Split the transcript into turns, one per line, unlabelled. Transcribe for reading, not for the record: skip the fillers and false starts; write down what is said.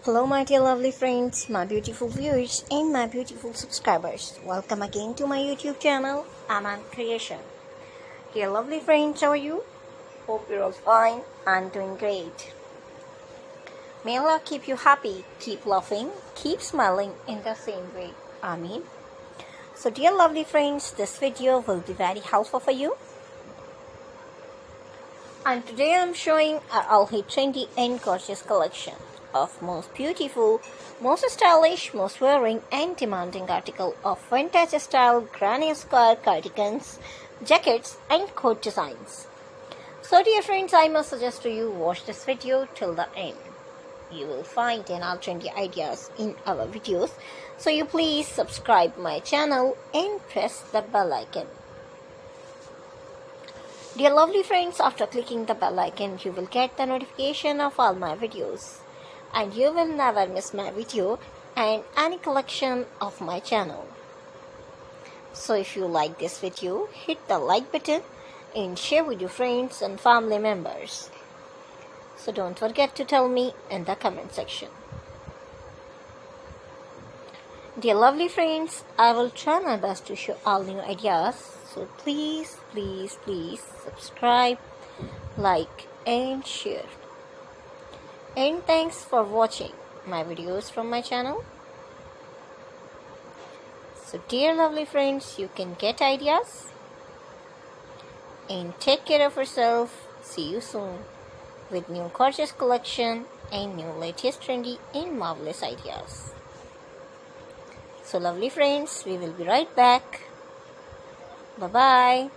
Hello, my dear lovely friends, my beautiful viewers, and my beautiful subscribers. Welcome again to my YouTube channel, Aman Creation. Dear lovely friends, how are you? Hope you're all fine and doing great. May Allah keep you happy, keep laughing, keep smiling in the same way. Amen. So, dear lovely friends, this video will be very helpful for you. And today I'm showing a all-hit trendy and gorgeous collection of most beautiful, most stylish, most wearing and demanding article of vintage style granny square cardigans, jackets and coat designs. So dear friends, I must suggest to you watch this video till the end. You will find all trendy ideas in our videos. So you please subscribe my channel and press the bell icon. Dear lovely friends, after clicking the bell icon, you will get the notification of all my videos. And you will never miss my video and any collection of my channel. So if you like this video, hit the like button and share with your friends and family members. So don't forget to tell me in the comment section. Dear lovely friends, I will try my best to show all new ideas. So please subscribe, like and share. And thanks for watching my videos from my channel. So dear lovely friends, you can get ideas and take care of yourself. See you soon with new gorgeous collection and new latest trendy and marvelous ideas. So lovely friends, we will be right back. Bye bye.